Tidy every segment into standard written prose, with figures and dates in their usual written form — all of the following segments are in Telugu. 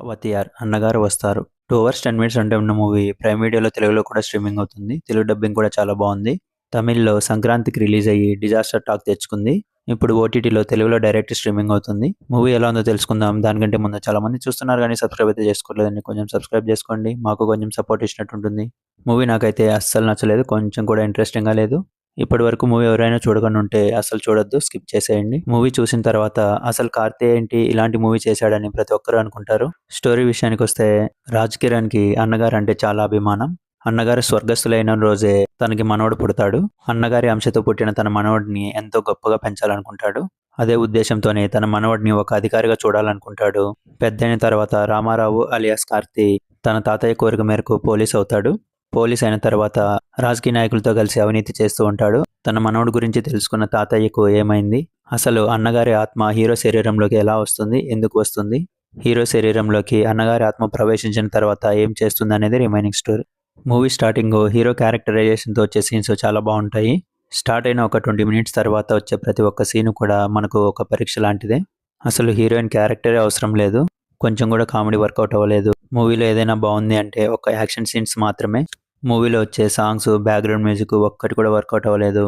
వతియార్ అన్నగారు వస్తారు. 2 అవర్స్ 10 మినిట్స్ అంటే ఉన్న మూవీ ప్రైమ్ వీడియోలో తెలుగులో కూడా స్ట్రీమింగ్ అవుతుంది. తెలుగు డబ్బింగ్ కూడా చాలా బాగుంది. తమిళ్‌లో సంక్రాంతికి రిలీజ్ అయ్యి డిజాస్టర్ టాక్ తెచ్చుకుంది. ఇప్పుడు ఓటీటీలో తెలుగులో డైరెక్ట్ స్ట్రీమింగ్ అవుతుంది. మూవీ ఎలా ఉందో తెలుసుకుందాం. దానికంటే ముందు చాలా మంది చూస్తున్నారు కానీ సబ్స్క్రైబ్ అయితే చేసుకోలేదండి. కొంచెం సబ్స్క్రైబ్ చేసుకోండి. మాకు కొంచెం సపోర్ట్ ఇచ్చినట్టు ఉంటుంది. మూవీ నాకైతే అస్సలు నచ్చలేదు. కొంచెం కూడా ఇంట్రెస్టింగ్‌గా లేదు. ఇప్పటివరకు మూవీ ఎవరైనా చూడకుండా ఉంటే అస్సలు చూడొద్దు. స్కిప్ చేసేయండి. మూవీ చూసిన తర్వాత అసలు కార్తీ ఏంటి ఇలాంటి మూవీ చేశాడని ప్రతి ఒక్కరు అనుకుంటారు. స్టోరీ విషయానికొస్తే రాజ్ కిరణ్‌కి అన్నగారు అంటే చాలా అభిమానం. అన్నగారు స్వర్గస్థులైన రోజే తనకి మనవడు పుడతాడు. అన్నగారి అంశతో పుట్టిన తన మనవడిని ఎంతో గొప్పగా పెంచాలనుకుంటాడు. అదే ఉద్దేశంతోనే తన మనవడిని ఒక అధికారిగా చూడాలనుకుంటాడు. పెద్దయిన తర్వాత రామారావు అలియాస్ కార్తీ తన తాతయ్య కోరిక మేరకు పోలీస్ అవుతాడు. పోలీస్ అయిన తర్వాత రాజకీయ నాయకులతో కలిసి అవినీతి చేస్తూ ఉంటాడు. తన మనవడి గురించి తెలుసుకున్న తాతయ్యకు ఏమైంది, అసలు అన్నగారి ఆత్మ హీరో శరీరంలోకి ఎలా వస్తుంది, ఎందుకు వస్తుంది, హీరో శరీరంలోకి అన్నగారి ఆత్మ ప్రవేశించిన తర్వాత ఏం చేస్తుంది అనేది remaining story. Movie starting hero క్యారెక్టరైజేషన్తో వచ్చే సీన్స్ చాలా బాగుంటాయి. స్టార్ట్ అయిన ఒక 20 మినిట్స్ తర్వాత వచ్చే ప్రతి ఒక్క సీన్ కూడా మనకు ఒక పరీక్ష లాంటిదే. అసలు హీరోయిన్ క్యారెక్టరే అవసరం లేదు. కొంచెం కూడా కామెడీ వర్కౌట్ అవ్వలేదు. మూవీలో ఏదైనా బాగుంది అంటే ఒక యాక్షన్ సీన్స్ మాత్రమే. మూవీలో వచ్చే సాంగ్స్, బ్యాక్గ్రౌండ్ మ్యూజిక్ ఒక్కటి కూడా వర్కౌట్ అవ్వలేదు.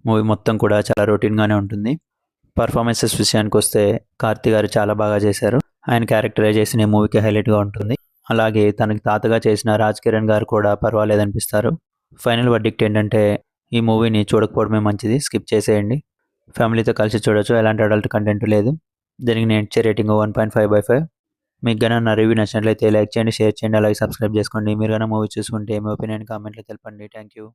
మూవీ మొత్తం కూడా చాలా రొటీన్గానే ఉంటుంది. పర్ఫార్మెన్సెస్ విషయానికి వస్తే కార్తీ గారు చాలా బాగా చేశారు. ఆయన క్యారెక్టరైజేషన్ ఈ మూవీకి హైలైట్గా ఉంటుంది. అలాగే తనకి తాతగా చేసిన రాజ్ కిరణ్ గారు కూడా పర్వాలేదనిపిస్తారు. ఫైనల్ వర్డిక్ట్ ఏంటంటే ఈ మూవీని చూడకపోవడమే మంచిది. స్కిప్ చేసేయండి. ఫ్యామిలీతో కలిసి చూడొచ్చు. ఎలాంటి అడల్ట్ కంటెంట్ లేదు. దీనికి నేను ఇచ్చే రేటింగ్ 1.5/5. మీకు గన నా రివ్యూ నచ్చినట్లయితే లైక్ చేయండి, షేర్ చేయండి, అలాగే సబ్స్క్రైబ్ చేసుకోండి. మీరు గన మూవీ చూసుకుంటే మీ ఒపీనియన్ కామెంట్లో తెలపండి. Thank you.